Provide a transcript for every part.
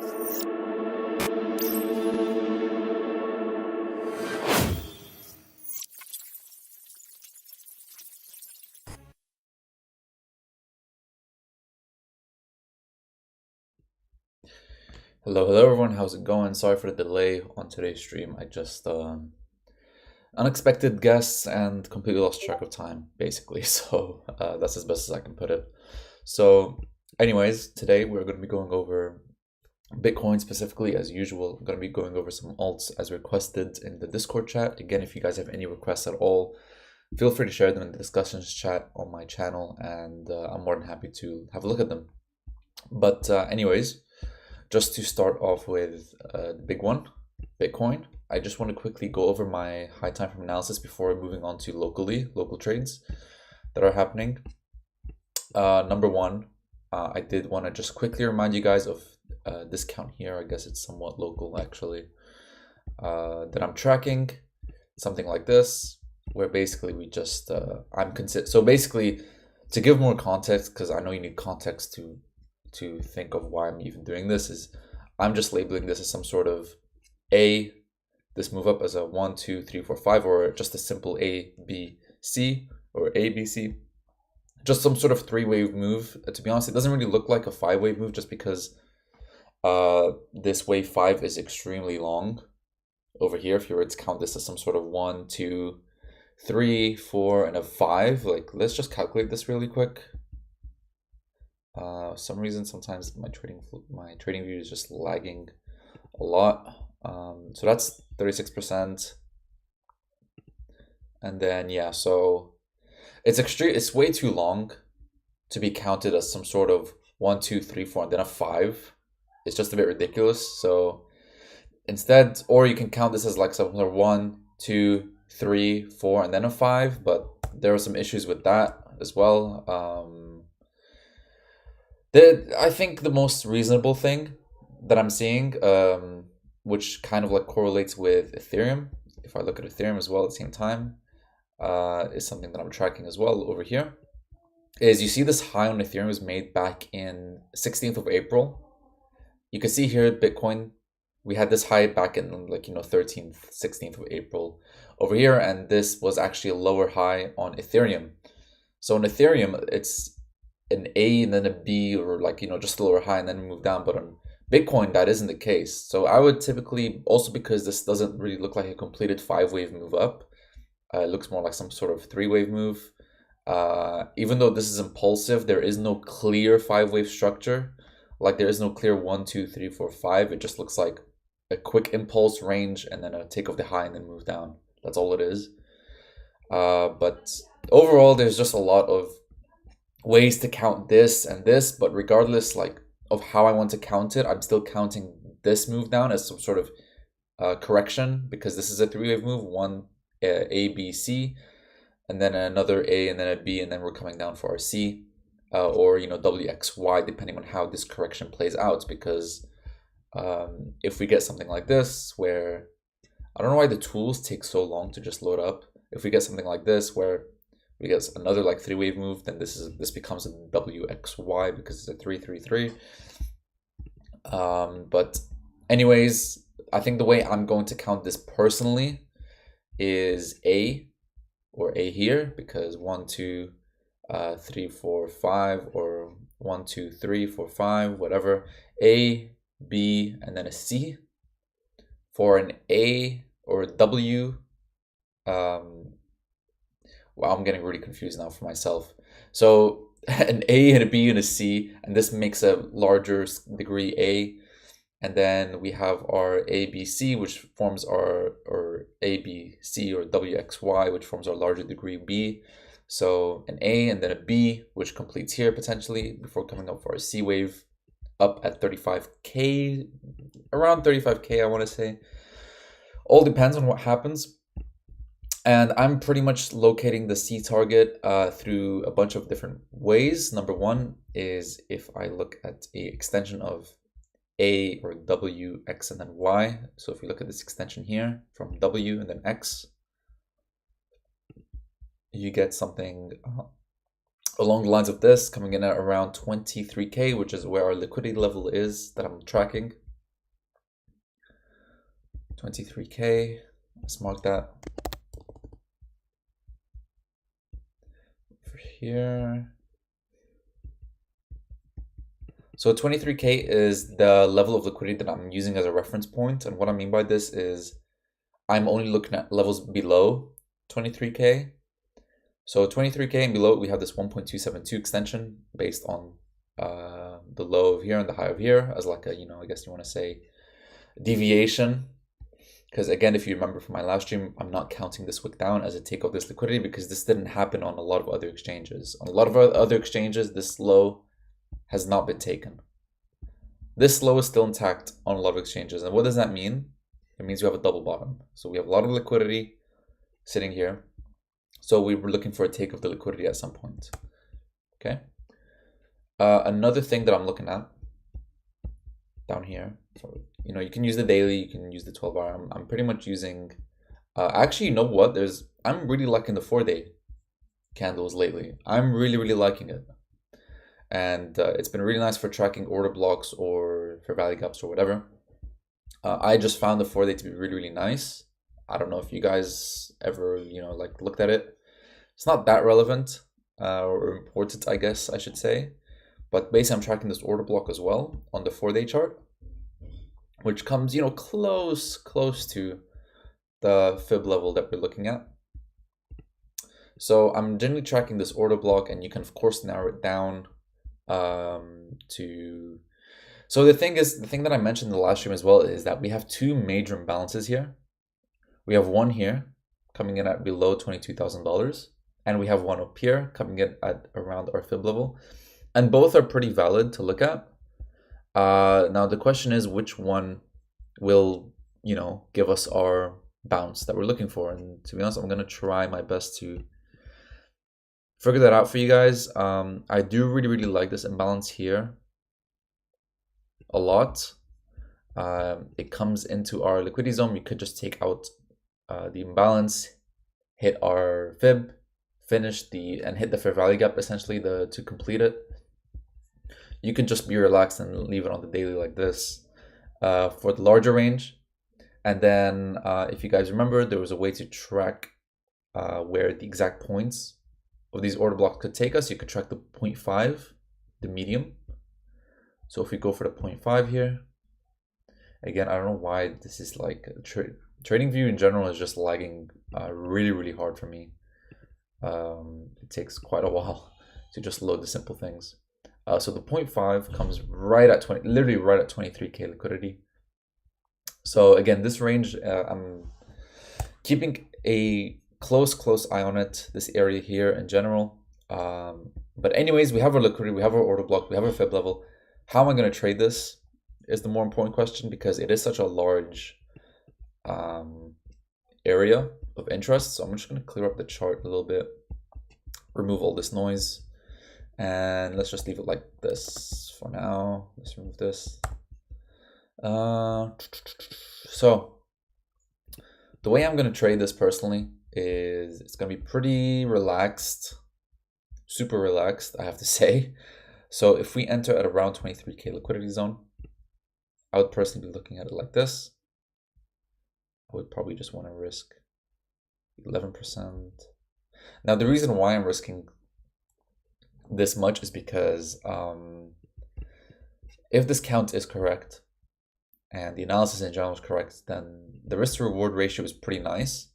Hello everyone, how's it going? Sorry for the delay on today's stream. I just unexpected guests and completely lost track of time, basically. So that's as best as I can put it. So, anyways, today we're going to be going over Bitcoin specifically, as usual. I'm going to be going over some alts as requested in the Discord chat. Again, if you guys have any requests at all, feel free to share them in the discussions chat on my channel, and I'm more than happy to have a look at them. But anyways, just to start off with the big one, Bitcoin, I just want to quickly go over my high time frame analysis before moving on to local trades that are happening. Number one, I did want to just quickly remind you guys of this count here. I guess it's somewhat local actually, that I'm tracking, something like this, where basically we just, so basically to give more context, because I know you need context to think of why I'm even doing this, is I'm just labeling this as some sort of this move up as a 1, 2, 3, 4, 5, or just a simple A, B, C, or A, B, C. Just some sort of 3-wave move. To be honest, it doesn't really look like a 5-wave move just because this wave 5 is extremely long over here. If you were to count this as some sort of 1, 2, 3, 4, and a 5, like let's just calculate this really quick. Some reason sometimes my trading view is just lagging a lot. So that's 36%, and then yeah, so it's way too long to be counted as some sort of 1, 2, 3, 4, and then a 5. It's just a bit ridiculous. So instead, or you can count this as like something like 1, 2, 3, 4, and then a 5. But there are some issues with that as well. I think the most reasonable thing that I'm seeing, which kind of like correlates with Ethereum, if I look at Ethereum as well at the same time, is something that I'm tracking as well over here, is you see this high on Ethereum was made back in 16th of April. You can see here Bitcoin, we had this high back in 13th, 16th of April over here, and this was actually a lower high on Ethereum. So on Ethereum, it's an A and then a B, or just a lower high and then move down. But on Bitcoin, that isn't the case. So I would typically, also because this doesn't really look like a completed 5-wave move up, it looks more like some sort of 3-wave move. Even though this is impulsive, there is no clear 5-wave structure. Like there is no clear 1, 2, 3, 4, 5. It just looks like a quick impulse range and then a take of the high and then move down. That's all it is. But overall, there's just a lot of ways to count this and this, but regardless of how I want to count it, I'm still counting this move down as some sort of correction, because this is a 3-wave move, one A, B, C, and then another A, and then a B, and then we're coming down for our C, or W, X, Y, depending on how this correction plays out. Because if we get something like this, where I don't know why the tools take so long to just load up. If we get something like this where we get another 3-wave move, then this becomes a WXY because it's a 333. But anyways, I think the way I'm going to count this personally is A, or A here, because 1, 2, 3, 4, 5, or 1, 2, 3, 4, 5, whatever. A, B, and then a C. For an A or a W, wow, I'm getting really confused now for myself. So an A and a B and a C, and this makes a larger degree A. And then we have our ABC, which forms our ABC, or WXY, which forms our larger degree B. So an A and then a B, which completes here potentially before coming up for our C wave up at 35K, around 35K, I want to say. All depends on what happens. And I'm pretty much locating the C target through a bunch of different ways. Number one is if I look at a extension of A or W, X, and then Y. So if you look at this extension here from W and then X, you get something along the lines of this, coming in at around 23K, which is where our liquidity level is that I'm tracking. 23K. Let's mark that over here. So 23K is the level of liquidity that I'm using as a reference point. And what I mean by this is I'm only looking at levels below 23K. So 23K and below, we have this 1.272 extension based on the low of here and the high of here as like a, I guess you want to say deviation. Because again, if you remember from my last stream, I'm not counting this wick down as a take of this liquidity because this didn't happen on a lot of other exchanges. On a lot of other exchanges, this low has not been taken. This low is still intact on a lot of exchanges. And what does that mean? It means you have a double bottom. So we have a lot of liquidity sitting here. So we were looking for a take of the liquidity at some point. Okay. Another thing that I'm looking at down here, so, you can use the daily, you can use the 12-hour. I'm pretty much using, actually, you know what? I'm really liking the 4-day candles lately. I'm really, really liking it. And it's been really nice for tracking order blocks or for value gaps or whatever. I just found the 4-day to be really, really nice. I don't know if you guys ever, like looked at it. It's not that relevant or important, I guess I should say. But basically, I'm tracking this order block as well on the 4-day chart, which comes, close to the fib level that we're looking at. So I'm generally tracking this order block, and you can of course narrow it down to. So the thing that I mentioned in the last stream as well is that we have two major imbalances here. We have one here coming in at below $22,000, and we have one up here coming in at around our fib level. And both are pretty valid to look at. Now the question is which one will, give us our bounce that we're looking for. And to be honest, I'm gonna try my best to figure that out for you guys. I do really, really like this imbalance here a lot. It comes into our liquidity zone. We could just take out the imbalance, hit our fib, finish and hit the fair value gap essentially to complete it. You can just be relaxed and leave it on the daily like this for the larger range. And then if you guys remember, there was a way to track where the exact points of these order blocks could take us. You could track the 0.5, the medium. So if we go for the 0.5 here, again, I don't know why this is like trading view in general is just lagging really, really hard for me. It takes quite a while to just load the simple things. So the 0.5 comes right at literally right at 23K liquidity. So again, this range, I'm keeping a close eye on it, this area here in general. But anyways, we have our liquidity, we have our order block, we have our fib level. How am I going to trade this is the more important question, because it is such a large area of interest. So I'm just going to clear up the chart a little bit, remove all this noise. And let's just leave it like this for now. Let's remove this. So the way I'm going to trade this personally is it's going to be pretty relaxed, super relaxed, I have to say. So if we enter at around 23K liquidity zone, I would personally be looking at it like this. I would probably just want to risk 11%. Now, the reason why I'm risking this much is because if this count is correct and the analysis in general is correct, then the risk to reward ratio is pretty nice.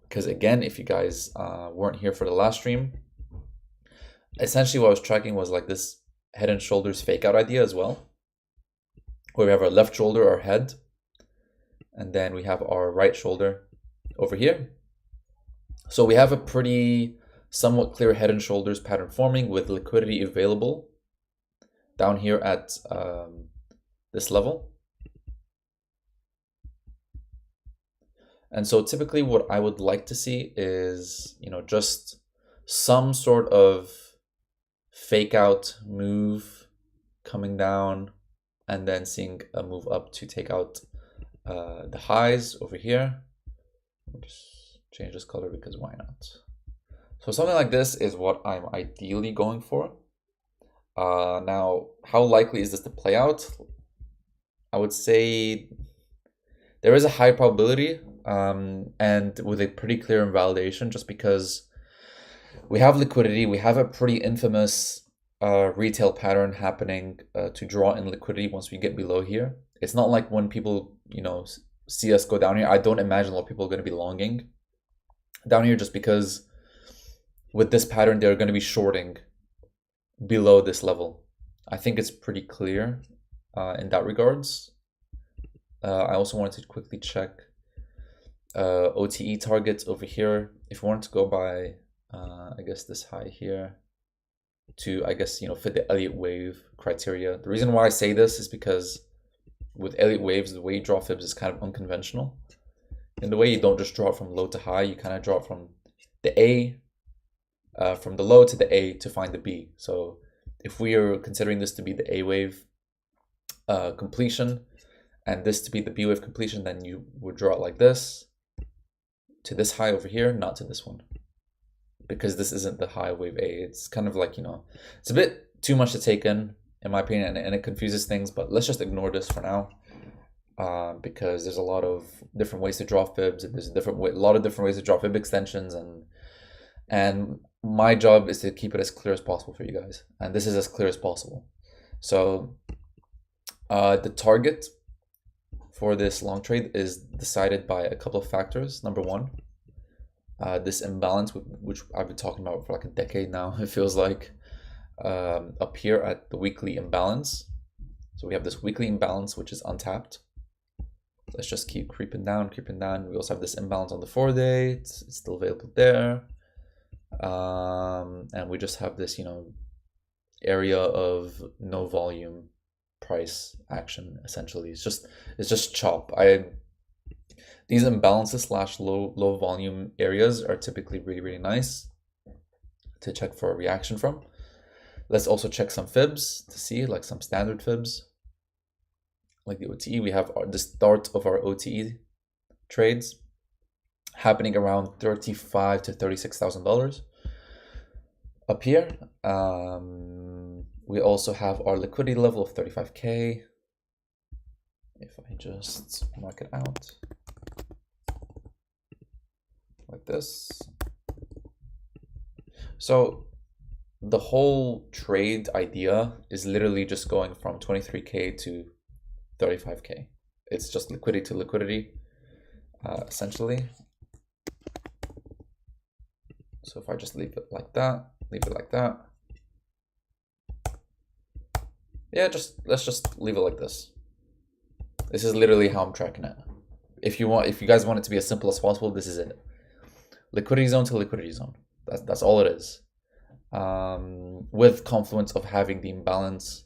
Because again, if you guys weren't here for the last stream, essentially what I was tracking was like this head and shoulders fake out idea as well, where we have our left shoulder, our head, and then we have our right shoulder over here. So we have a pretty somewhat clear head and shoulders pattern forming with liquidity available down here at this level. And so typically what I would like to see is, just some sort of fake out move coming down and then seeing a move up to take out the highs over here. I'll just change this color because why not? So something like this is what I'm ideally going for. Now, how likely is this to play out? I would say there is a high probability, and with a pretty clear invalidation, just because we have liquidity, we have a pretty infamous retail pattern happening to draw in liquidity once we get below here. It's not like when people, see us go down here. I don't imagine a lot of people are going to be longing down here, just because with this pattern, they're going to be shorting below this level. I think it's pretty clear in that regards. I also wanted to quickly check OTE targets over here. If we wanted to go by, I guess this high here to, I guess, fit the Elliott wave criteria. The reason why I say this is because with Elliott waves, the way you draw fibs is kind of unconventional. In the way you don't just draw it from low to high, you kind of draw it from the A, from the low to the A to find the B. So if we are considering this to be the A wave completion and this to be the B wave completion, then you would draw it like this to this high over here, not to this one, because this isn't the high wave A. It's kind of like, it's a bit too much to take in my opinion, and it confuses things, but let's just ignore this for now, because there's a lot of different ways to draw fibs, and there's a lot of different ways to draw fib extensions, and my job is to keep it as clear as possible for you guys, and this is as clear as possible. So the target for this long trade is decided by a couple of factors. Number one, this imbalance, which I've been talking about for like a decade now, it feels like, up here at the weekly imbalance. So we have this weekly imbalance, which is untapped. Let's just keep creeping down. We also have this imbalance on the 4-day. It's still available there. And we just have this, area of no volume price action. Essentially, it's just chop. These imbalances / low volume areas are typically really nice to check for a reaction from. Let's also check some fibs to see, like some standard fibs, like the OTE. We have the start of our OTE trades happening around $35,000 to $36,000 up here. We also have our liquidity level of 35K. If I just mark it out like this. So the whole trade idea is literally just going from 23K to 35K. It's just liquidity to liquidity, essentially. So if I just leave it like that, yeah, let's just leave it like this. This is literally how I'm tracking it. If you guys want it to be as simple as possible, this is it. Liquidity zone to liquidity zone. That's all it is. With confluence of having the imbalance.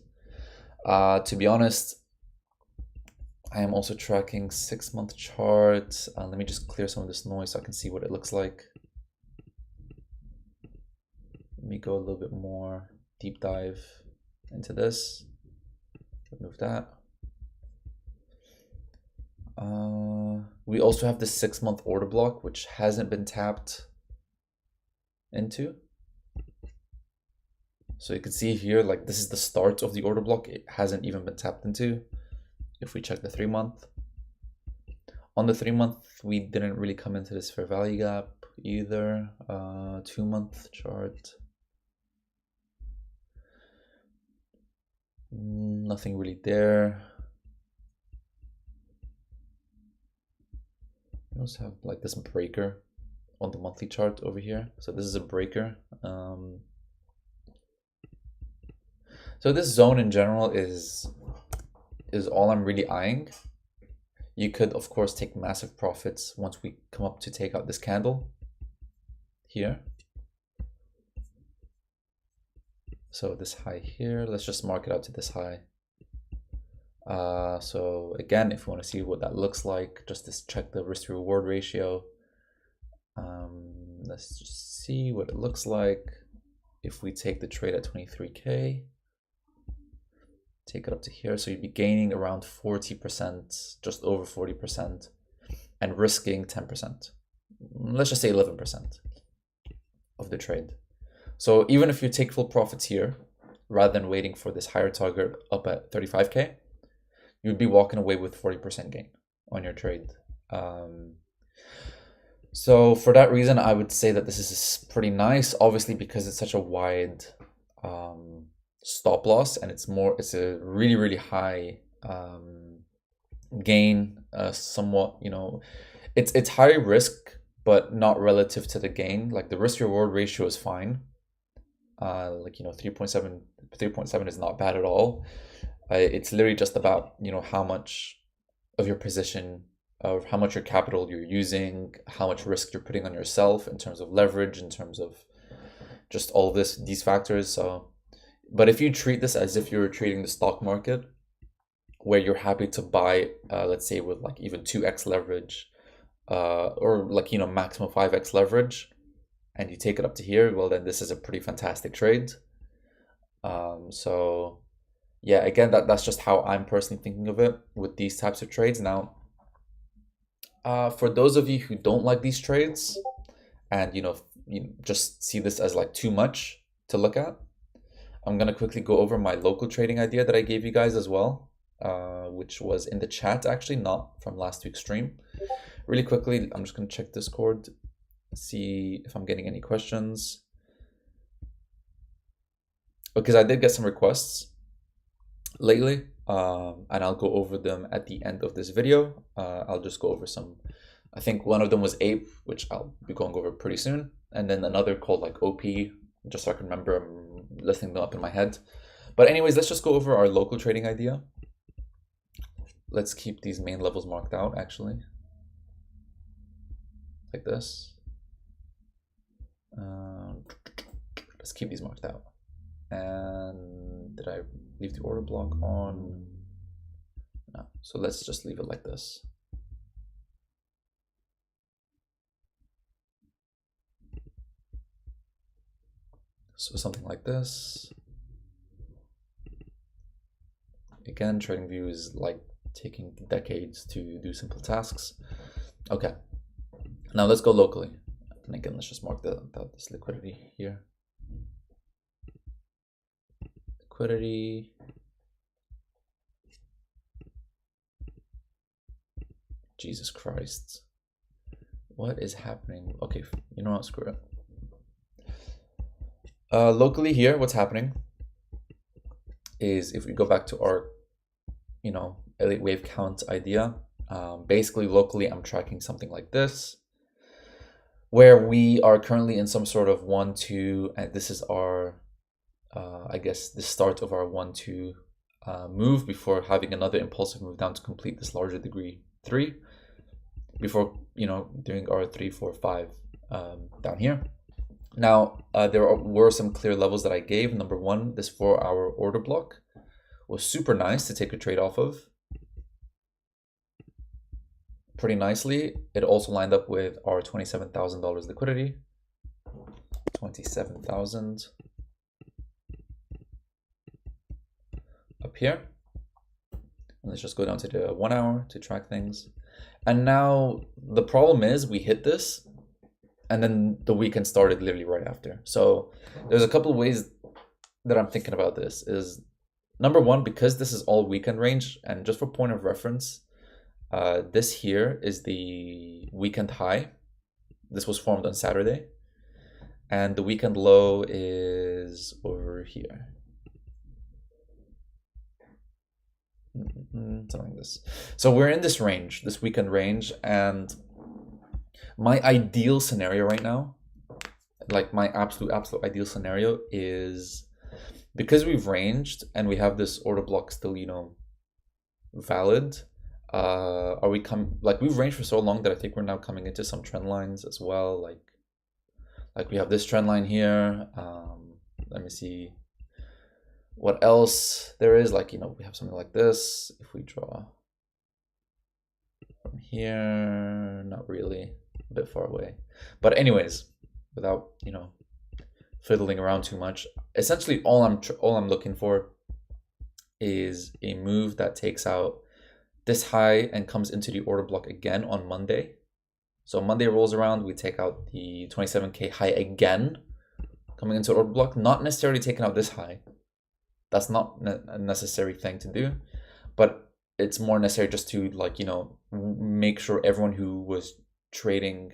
To be honest, I am also tracking 6-month chart. Let me just clear some of this noise so I can see what it looks like. Let me go a little bit more deep dive into this. Remove that. We also have the 6-month order block, which hasn't been tapped into. So you can see here, like, this is the start of the order block. It hasn't even been tapped into. If we check the 3-month, on the 3-month, we didn't really come into this fair value gap either. 2-month chart, nothing really there. We also have like this breaker on the monthly chart over here. So this is a breaker. So this zone in general is all I'm really eyeing. You could, of course, take massive profits once we come up to take out this candle here. So this high here, let's just mark it out to this high. So again, if you want to see what that looks like, just to check the risk to reward ratio. Let's just see what it looks like if we take the trade at 23K. Take it up to here, so you'd be gaining around 40%, just over 40%, and risking 10%. Let's just say 11% of the trade. So even if you take full profits here, rather than waiting for this higher target up at 35K, you'd be walking away with 40% gain. on your trade. So for that reason, I would say that this is pretty nice, obviously because it's such a wide stop loss, and it's a really, really high gain, somewhat, it's high risk, but not relative to the gain. Like the risk reward ratio is fine. 3.7 is not bad at all. It's literally just about, how much of your position, or how much your capital you're using, how much risk you're putting on yourself in terms of leverage, in terms of just all these factors. So, but if you treat this as if you're trading the stock market, where you're happy to buy, let's say with like even 2x leverage, or like, maximum 5x leverage, and you take it up to here, well, then this is a pretty fantastic trade. So yeah, again, that's just how I'm personally thinking of it with these types of trades. Now, for those of you who don't like these trades, and you just see this as like too much to look at, I'm gonna quickly go over my local trading idea that I gave you guys as well, which was in the chat, actually, not from last week's stream. Really quickly, I'm just gonna check Discord, see if I'm getting any questions, because I did get some requests lately, and I'll go over them at the end of this video. I'll just go over some. I think one of them was APE, which I'll be going over pretty soon, and then another called like OP, just so I can remember. I'm listing them up in my head. But anyways, let's just go over our local trading idea. Let's keep these main levels marked out, actually, like this. Let's keep these marked out. And did I leave the order block on? No, so let's just leave it like this. So something like this. Again, TradingView is like taking decades to do simple tasks. Okay, now let's go locally. And again, let's just mark this liquidity here. Liquidity. Jesus Christ. What is happening? Okay, you know what, screw it. Locally here, what's happening is, if we go back to our, elite wave count idea, basically locally I'm tracking something like this, where we are currently in some sort of 1-2, and this is our, I guess, the start of our 1-2 move before having another impulsive move down to complete this larger degree 3, before, doing our 3, 4, 5 down here. Now, there were some clear levels that I gave. Number one, this 4-hour order block was super nice to take a trade off of. Pretty nicely. It also lined up with our $27,000 liquidity. 27,000 up here. And let's just go down to the 1 hour to track things. And now the problem is we hit this, and then the weekend started literally right after. So there's a couple of ways that I'm thinking about this. Is number one, because this is all weekend range, and just for point of reference, this here is the weekend high. This was formed on Saturday, and the weekend low is over here. Something like this. So we're in this range, this weekend range, and my ideal scenario right now, like my absolute ideal scenario, is because we've ranged and we have this order block still, valid. Are we we've ranged for so long that I think we're now coming into some trend lines as well. Like we have this trend line here. Let me see what else there is. Like, we have something like this. If we draw from here, not really, a bit far away. But anyways, without, fiddling around too much, essentially all I'm looking for is a move that takes out this high and comes into the order block again on Monday. So Monday rolls around, we take out the 27K high again, coming into order block, not necessarily taking out this high. That's not a necessary thing to do, but it's more necessary just to, like, make sure everyone who was trading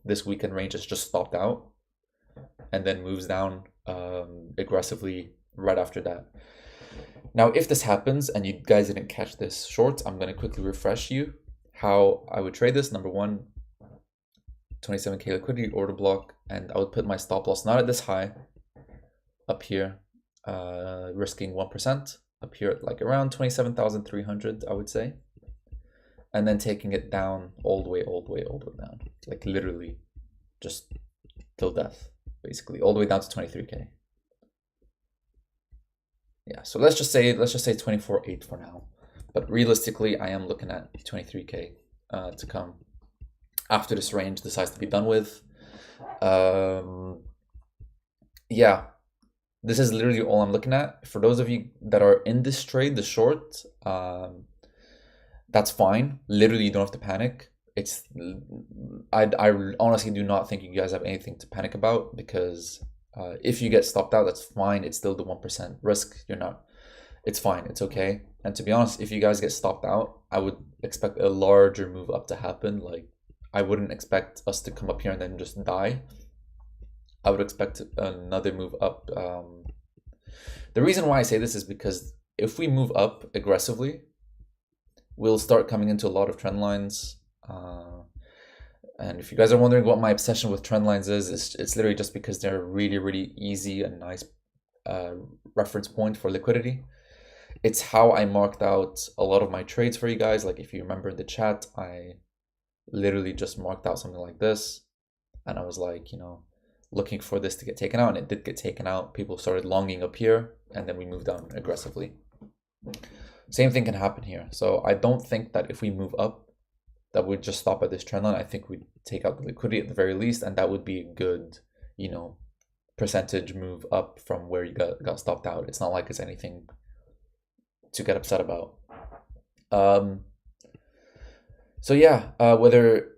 this weekend range is just stopped out and then moves down aggressively right after that. Now, if this happens and you guys didn't catch this short, I'm going to quickly refresh you how I would trade this. Number one, 27K liquidity order block, and I would put my stop loss not at this high, up here, risking 1%, up here at like around 27,300, I would say, and then taking it down all the way down, like literally just till death, basically, all the way down to 23K. Yeah, so let's just say 24.8 for now, but realistically, I am looking at 23K to come after this range decides to be done with. Yeah, this is literally all I'm looking at. For those of you that are in this trade, the short, that's fine. Literally, you don't have to panic. I honestly do not think you guys have anything to panic about, because if you get stopped out, that's fine. It's still the 1% risk. It's fine. It's okay. And to be honest, if you guys get stopped out, I would expect a larger move up to happen. Like, I wouldn't expect us to come up here and then just die. I would expect another move up. The reason why I say this is because if we move up aggressively, we'll start coming into a lot of trend lines. And if you guys are wondering what my obsession with trend lines is, it's literally just because they're really, really easy and nice reference point for liquidity. It's how I marked out a lot of my trades for you guys. Like, if you remember in the chat, I literally just marked out something like this, and I was like, looking for this to get taken out, and it did get taken out. People started longing up here, and then we moved down aggressively. Same thing can happen here. So I don't think that if we move up, that would just stop at this trend line. I think we'd take out the liquidity at the very least, and that would be a good, percentage move up from where you got stopped out. It's not like it's anything to get upset about. So yeah, whether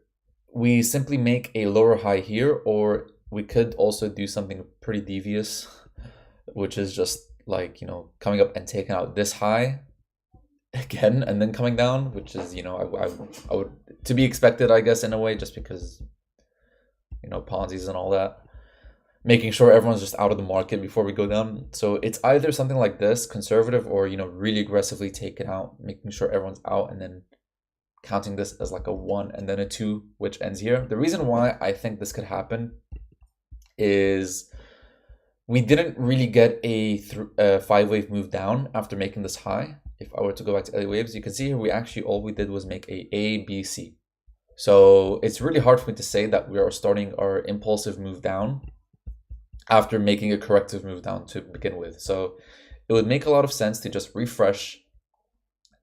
we simply make a lower high here, or we could also do something pretty devious, which is just like, coming up and taking out this high again and then coming down, which is, I would to be expected, I guess, in a way, just because, Ponzi's and all that, making sure everyone's just out of the market before we go down. So it's either something like this, conservative, or, really aggressively take it out, making sure everyone's out, and then counting this as like a 1 and then a 2, which ends here. The reason why I think this could happen is we didn't really get a 5-wave move down after making this high. If I were to go back to LA waves, you can see here all we did was make a B, C. So it's really hard for me to say that we are starting our impulsive move down after making a corrective move down to begin with. So it would make a lot of sense to just refresh,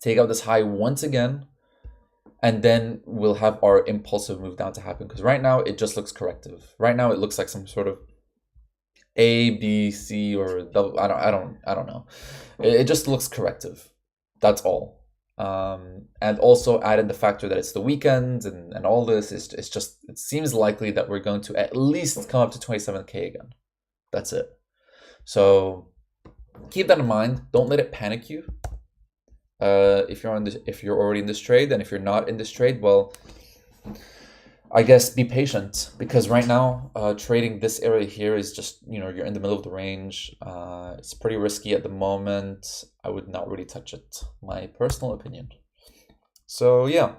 take out this high once again, and then we'll have our impulsive move down to happen. Because right now it just looks corrective. Right now it looks like some sort of A, B, C, or double. I don't know. It just looks corrective. That's all. And also add in the factor that it's the weekend and all this. It seems likely that we're going to at least come up to 27K again. That's it. So keep that in mind. Don't let it panic you. If you're already in this trade, and if you're not in this trade, well, I guess be patient, because right now trading this area here is just, you're in the middle of the range. It's pretty risky at the moment. I would not really touch it, my personal opinion. So yeah,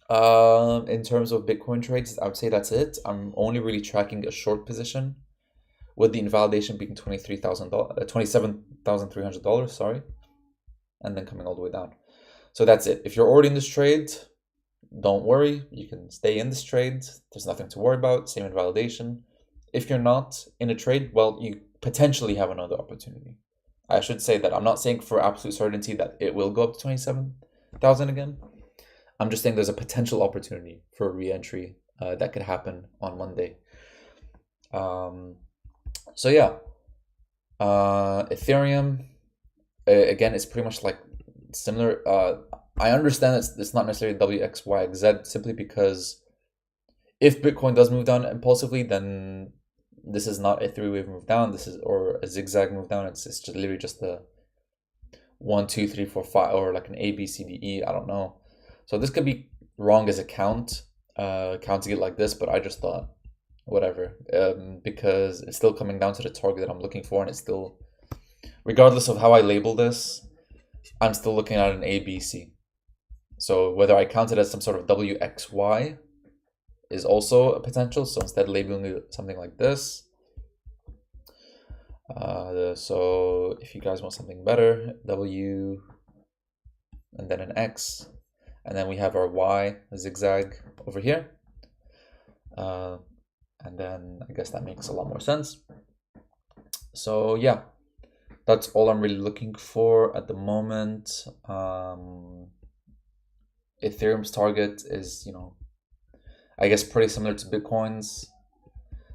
in terms of Bitcoin trades, I would say that's it. I'm only really tracking a short position, with the invalidation being $27,300, sorry, and then coming all the way down. So that's it. If you're already in this trade, don't worry, you can stay in this trade. There's nothing to worry about. Same invalidation. If you're not in a trade, well, you potentially have another opportunity. I should say that I'm not saying for absolute certainty that it will go up to 27,000 again. I'm just saying there's a potential opportunity for a re-entry that could happen on Monday. So yeah, Ethereum, again, it's pretty much like similar. I understand it's not necessarily WXYZ, simply because if Bitcoin does move down impulsively, then this is not a 3-wave move down. This is, or a zigzag move down. It's just literally just 1, 2, 3, 4, 5, or like an A, B, C, D, E. I don't know. So this could be wrong as a counting it like this, but I just thought whatever, because it's still coming down to the target that I'm looking for, and it's still, regardless of how I label this, I'm still looking at an A, B, C. So whether I count it as some sort of W, X, Y is also a potential. So instead labeling it something like this. So if you guys want something better, W and then an X, and then we have our Y zigzag over here. And then I guess that makes a lot more sense. So yeah, that's all I'm really looking for at the moment. Ethereum's target is, you know, I guess pretty similar to Bitcoin's.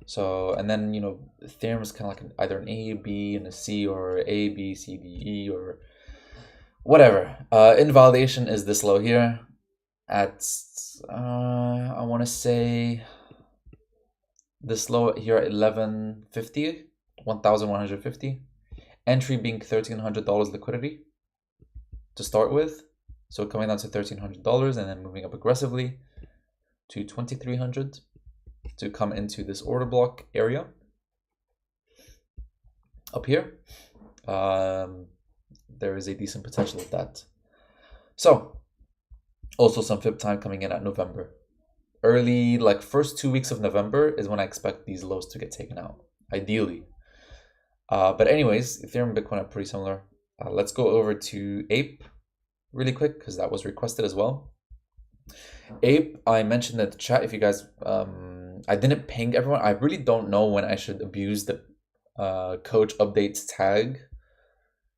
So, and then, you know, Ethereum is kind of like either an A, B, and a C, or A, B, C, D, E, or whatever. Invalidation is this low here at, I want to say this low here at 1150, 1150. Entry being $1,300 liquidity to start with. So coming down to $1,300 and then moving up aggressively to 2,300 to come into this order block area up here. There is a decent potential of that. So also some fib time coming in at November. Early, like first 2 weeks of November is when I expect these lows to get taken out, ideally. But anyways, Ethereum and Bitcoin are pretty similar. Let's go over to APE really quick because that was requested as well. APE, I mentioned in the chat. If you guys, I didn't ping everyone. I really don't know when I should abuse the coach updates tag,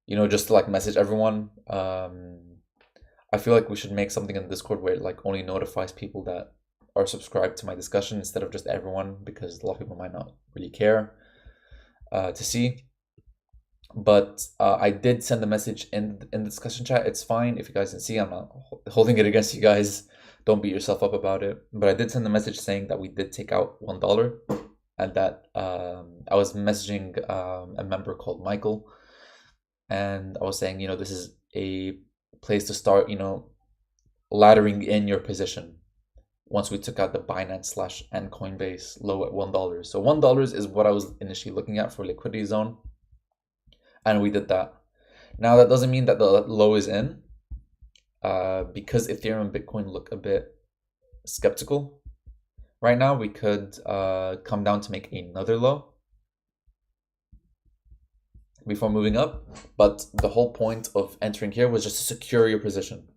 you know, just to like message everyone. I feel like we should make something in Discord where it like only notifies people that are subscribed to my discussion instead of just everyone, because a lot of people might not really care to see. But I did send a message in the discussion chat. It's fine if you guys didn't see. I'm not holding it against you guys. Don't beat yourself up about it. But I did send a message saying that we did take out $1, and that I was messaging a member called Michael, and I was saying, you know, this is a place to start, you know, laddering in your position once we took out the Binance / and Coinbase low at $1. So $1 is what I was initially looking at for liquidity zone, and we did that. Now that doesn't mean that the low is in, because Ethereum and Bitcoin look a bit skeptical right now. We could come down to make another low before moving up, but the whole point of entering here was just to secure your position,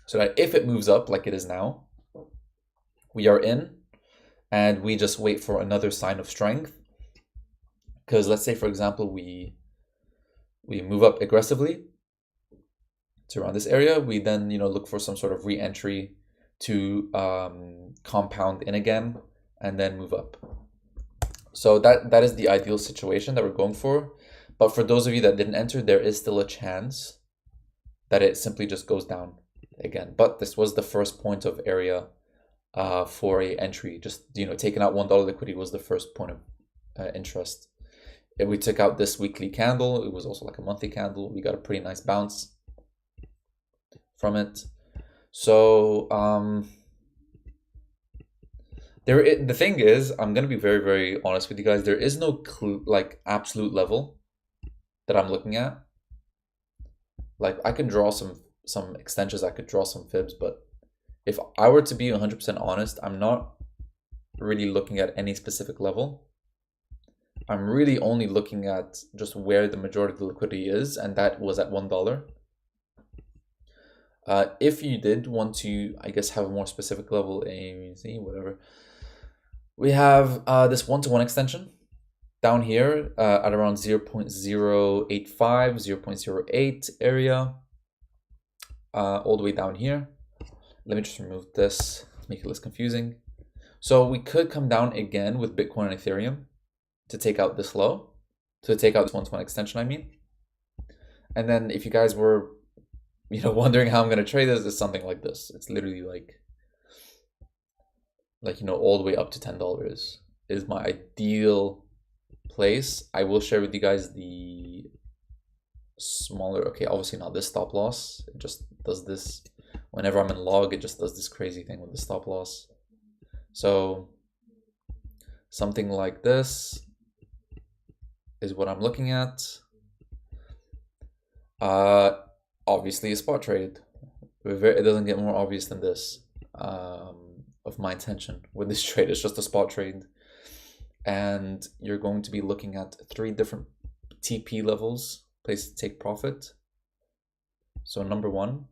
so that if it moves up like it is now, we are in, and we just wait for another sign of strength. Because let's say, for example, we move up aggressively to around this area, we then, you know, look for some sort of re-entry to compound in again and then move up. So that is the ideal situation that we're going for. But for those of you that didn't enter, there is still a chance that it simply just goes down again. But this was the first point of area for a entry. Just, you know, taking out $1 liquidity was the first point of interest. If we took out this weekly candle, it was also like a monthly candle. We got a pretty nice bounce from it. So the thing is, I'm gonna be very, very honest with you guys. There is no like absolute level that I'm looking at. Like I can draw some extensions, I could draw some fibs, but if I were to be 100% honest, I'm not really looking at any specific level. I'm really only looking at just where the majority of the liquidity is, and that was at $1. If you did want to, I guess, have a more specific level, ABC, whatever, we have this one-to-one extension down here at around 0.085, 0.08 area, all the way down here. Let me just remove this to make it less confusing. So we could come down again with Bitcoin and Ethereum to take out this low, to take out this one-to-one extension, I mean. And then if you guys were, you know, wondering how I'm going to trade this, it's something like this. It's literally like, you know, all the way up to $10 is my ideal place. I will share with you guys the smaller. Okay, obviously not this stop loss. It just does this. Whenever I'm in log, it just does this crazy thing with the stop loss. So something like this is what I'm looking at. Obviously a spot trade. It doesn't get more obvious than this. Of my intention with this trade. It's just a spot trade. And you're going to be looking at 3 different TP levels, place to take profit. So number 1,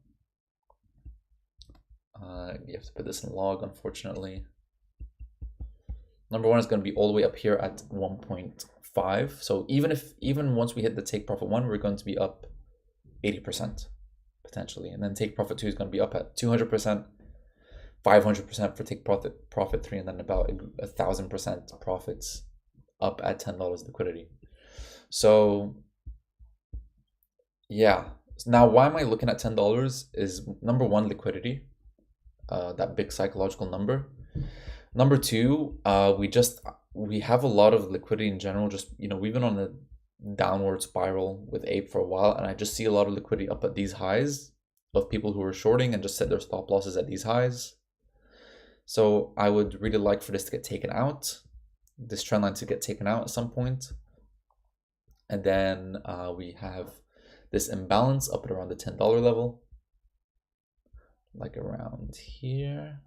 you have to put this in log, unfortunately. Number 1 is going to be all the way up here at 1.5. So even once we hit the take profit 1, we're going to be up 80% potentially. And then take profit 2 is going to be up at 200%, 500% for take profit 3, and then about 1,000% profits up at $10 liquidity. So yeah. Now, why am I looking at $10? Is number 1, liquidity, that big psychological number. Number 2, we have a lot of liquidity in general. Just, we've been on a downward spiral with APE for a while, and I just see a lot of liquidity up at these highs of people who are shorting and just set their stop losses at these highs. So I would really like for this to get taken out, this trend line to get taken out at some point. And then we have this imbalance up at around the $10 level, like around here,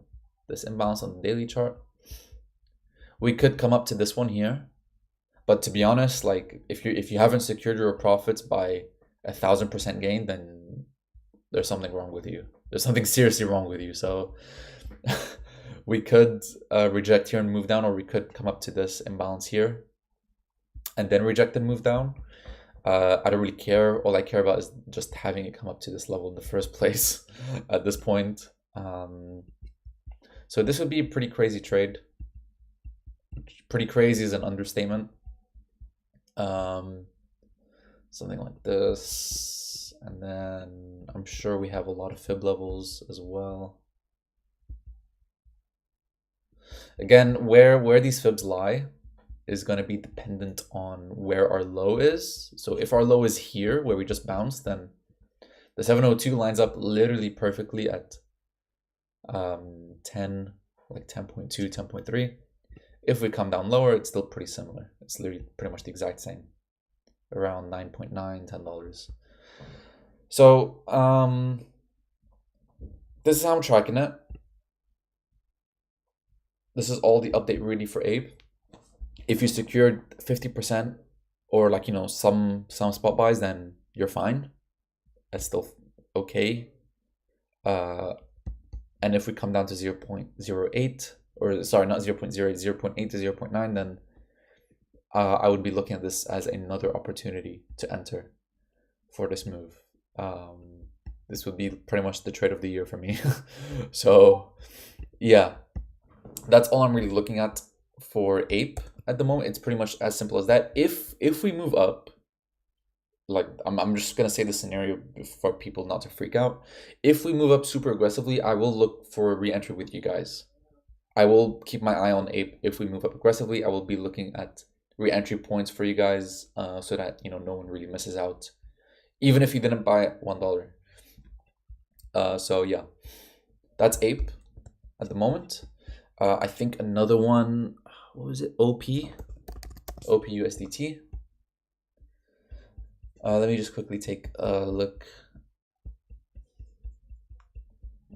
this imbalance on the daily chart. We could come up to this one here, but to be honest, like if you haven't secured your profits by 1,000% gain, then there's something wrong with you. There's something seriously wrong with you. So we could reject here and move down, or we could come up to this imbalance here and then reject and move down. I don't really care. All I care about is just having it come up to this level in the first place at this point. So this would be a pretty crazy trade. Pretty crazy is an understatement. Something like this. And then I'm sure we have a lot of fib levels as well. Again, where these fibs lie is going to be dependent on where our low is. So if our low is here, where we just bounced, then the 702 lines up literally perfectly at 10, like 10.2, 10.3. If we come down lower, it's still pretty similar. It's literally pretty much the exact same, around 9.9, $10. So this is how I'm tracking it. This is all the update really for APE. If you secured 50% or like, some spot buys, then you're fine. That's still okay. And if we come down to 0.08, or sorry, not 0.08, 0.8 to 0.9, then I would be looking at this as another opportunity to enter for this move. This would be pretty much the trade of the year for me. So yeah, that's all I'm really looking at for APE at the moment. It's pretty much as simple as that. If we move up, like I'm just gonna say the scenario for people not to freak out. If we move up super aggressively, I will look for a re-entry with you guys. I will keep my eye on APE. If we move up aggressively, I will be looking at re-entry points for you guys, so that no one really misses out, even if you didn't buy at $1. So yeah, that's APE at the moment. I think another one, what was it? OP USDT. Let me just quickly take a look.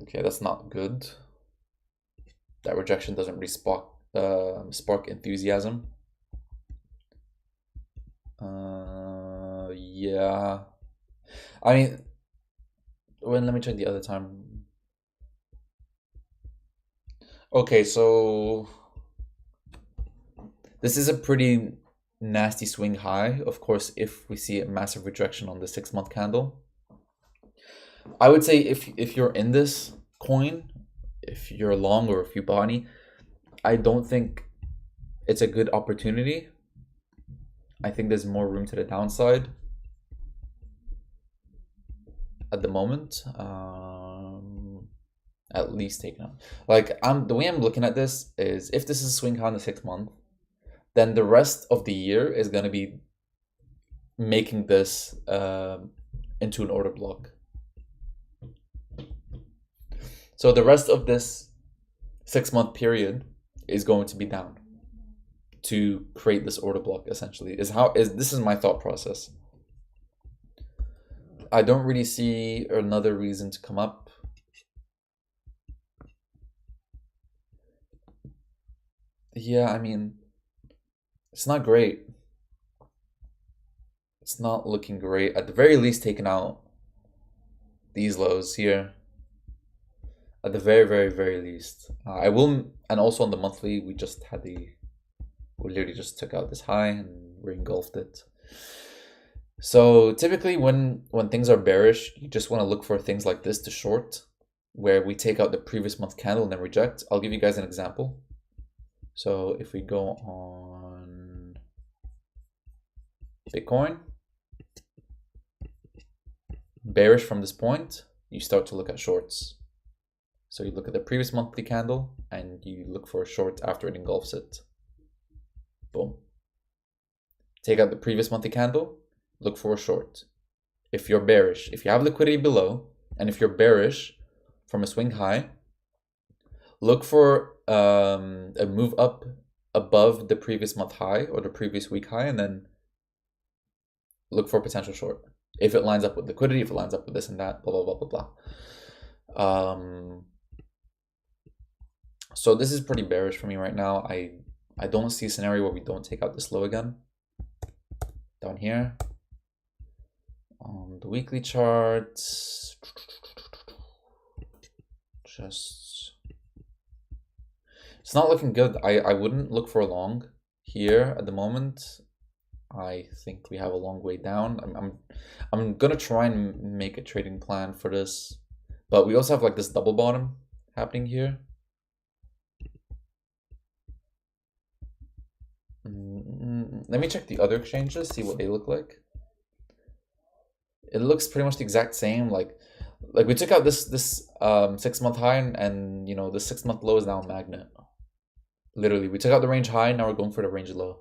Okay, that's not good. That rejection doesn't really spark enthusiasm. Yeah. I mean, let me check the other time. Okay, so this is a pretty nasty swing high. Of course, if we see a massive rejection on the 6-month candle, I would say if you're in this coin, if you're long or if you bought any, I don't think it's a good opportunity. I think there's more room to the downside at the moment. At least taken out. Like the way I'm looking at this is, if this is a swing high on the 6 month, then the rest of the year is gonna be making this into an order block. So the rest of this 6-month period is going to be down to create this order block. Essentially, this is my thought process. I don't really see another reason to come up. Yeah, I mean, it's not great. It's not looking great. At the very least, taking out these lows here. At the very, very, very least. I will, and also on the monthly, we literally just took out this high and re-engulfed it. So typically when things are bearish, you just want to look for things like this to short, where we take out the previous month candle and then reject. I'll give you guys an example. So if we go on Bitcoin, bearish from this point, you start to look at shorts. So you look at the previous monthly candle and you look for a short after it engulfs it. Boom. Take out the previous monthly candle, look for a short. If you're bearish, if you have liquidity below, and if you're bearish from a swing high, look for a move up above the previous month high or the previous week high, and then look for a potential short. If it lines up with liquidity, if it lines up with this and that, blah, blah, blah, blah, blah. So this is pretty bearish for me right now. I don't see a scenario where we don't take out this low again. Down here. On the weekly chart, it's not looking good. I wouldn't look for a long here at the moment. I think we have a long way down. I'm gonna try and make a trading plan for this, but we also have like this double bottom happening here. Let me check the other exchanges, see what they look like. It looks pretty much the exact same. Like we took out this 6-month high, and you know the 6-month low is now a magnet. Literally, we took out the range high, now we're going for the range low.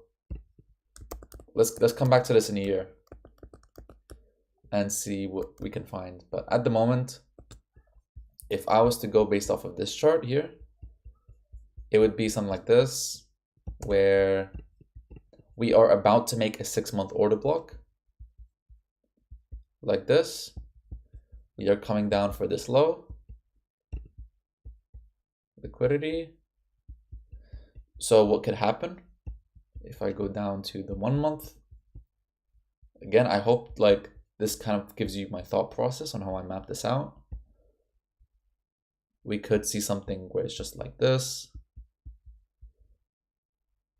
Let's come back to this in a year and see what we can find. But at the moment, if I was to go based off of this chart here, it would be something like this, where we are about to make a 6-month order block. Like this. We are coming down for this low. Liquidity. So what could happen if I go down to the 1 month? Again, I hope like this kind of gives you my thought process on how I map this out. We could see something where it's just like this.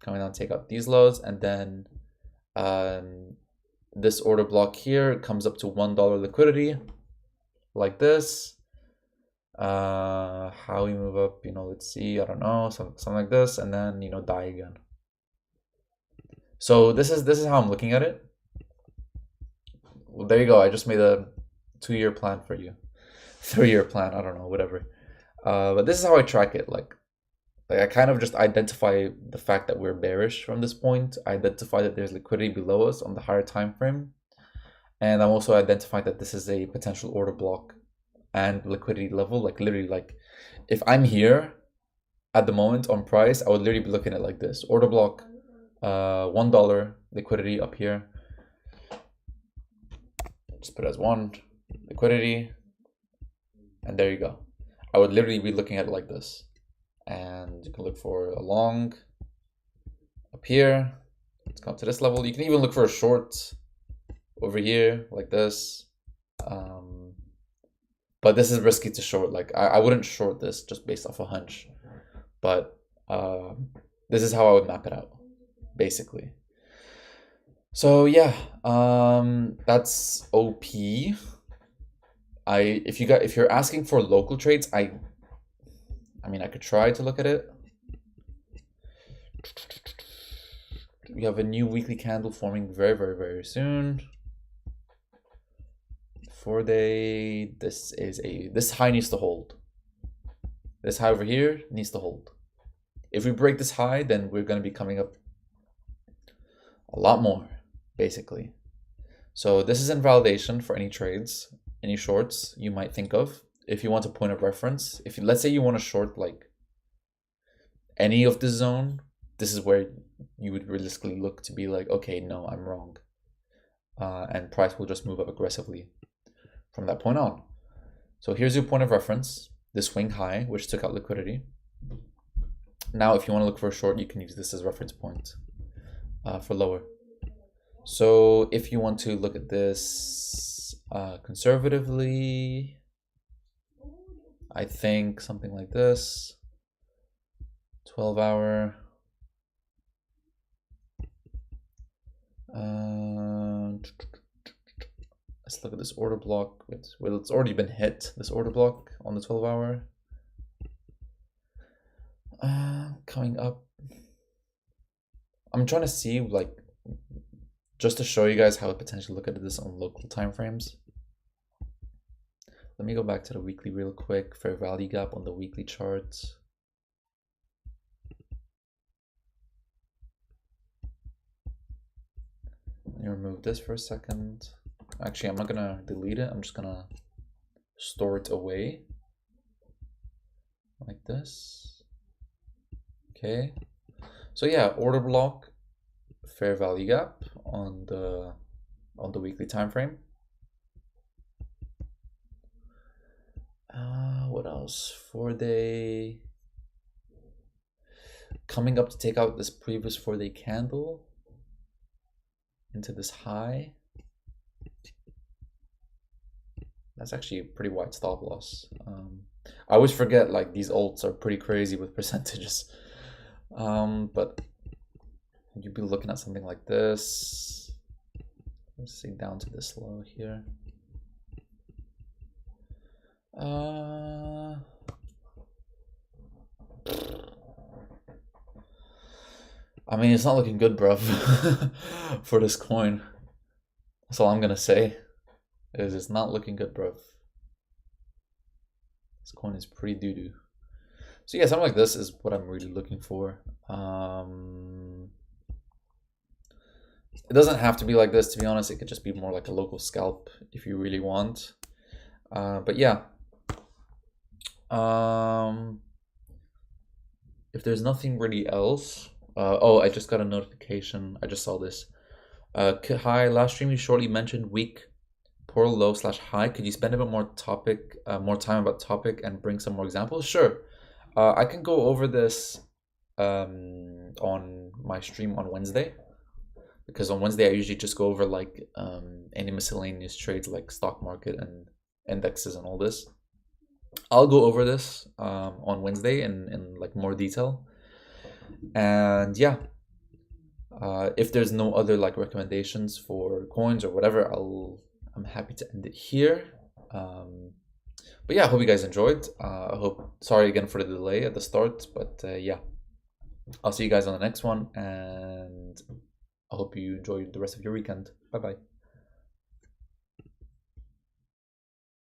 Coming down, take out these lows, and then this order block here comes up to $1 liquidity, like this. How we move up, you know, let's see, I don't know, something like this, and then, you know, die again. So this is how I'm looking at it. Well, there you go. I just made a 2-year plan for you, 3-year plan. I don't know, whatever. But this is how I track it. Like I kind of just identify the fact that we're bearish from this point. I identify that there's liquidity below us on the higher time frame, and I'm also identifying that this is a potential order block and liquidity level. Like literally, like if I'm here at the moment on price, I would literally be looking at like this order block, $1 liquidity up here. Just put it as 1 liquidity, and there you go. I would literally be looking at it like this. And you can look for a long up here. Let's come to this level. You can even look for a short over here like this. But this is risky to short. Like I wouldn't short this just based off a hunch. But this is how I would map it out, basically. So yeah, that's OP. If you're asking for local trades, I mean, I could try to look at it. We have a new weekly candle forming very, very, very soon. 4-day. This high needs to hold. This high over here needs to hold. If we break this high, then we're going to be coming up a lot more, basically. So this is invalidation for any trades, any shorts you might think of. If you want a point of reference, if you, let's say you want to short like any of the zone, this is where you would realistically look to be like, okay, no, I'm wrong. And price will just move up aggressively from that point on. So here's your point of reference, the swing high, which took out liquidity. Now, if you want to look for a short, you can use this as reference point for lower. So if you want to look at this conservatively, I think something like this, 12-hour. Let's look at this order block. Well, it's already been hit, this order block on the 12-hour. Coming up. I'm trying to see, like, just to show you guys how I potentially look at this on local time frames. Let me go back to the weekly real quick. Fair value gap on the weekly charts. Let me remove this for a second. Actually, I'm not gonna delete it. I'm just gonna store it away like this. Okay. So yeah, order block, fair value gap on the weekly time frame. What else? 4-day. Coming up to take out this previous 4-day candle into this high. That's actually a pretty wide stop loss. I always forget, like, these alts are pretty crazy with percentages. But you'd be looking at something like this. Let's see, down to this low here. I mean, it's not looking good, bruv, for this coin. That's all I'm gonna say. Is it's not looking good, bruv. This coin is pretty doo-doo. So yeah, something like this is what I'm really looking for. It doesn't have to be like this, to be honest. It could just be more like a local scalp if you really want. But yeah. If there's nothing really else. Oh, I just got a notification. I just saw this. Hi, last stream you shortly mentioned weak, poor, low / high. Could you spend a bit more time about topic and bring some more examples? Sure. I can go over this on my stream on Wednesday, because on Wednesday I usually just go over like any miscellaneous trades like stock market and indexes and all this. I'll go over this on Wednesday in like more detail. And yeah, if there's no other like recommendations for coins or whatever, I'm happy to end it here. But yeah, I hope you guys enjoyed. Sorry again for the delay at the start, but yeah, I'll see you guys on the next one, and I hope you enjoy the rest of your weekend. Bye bye.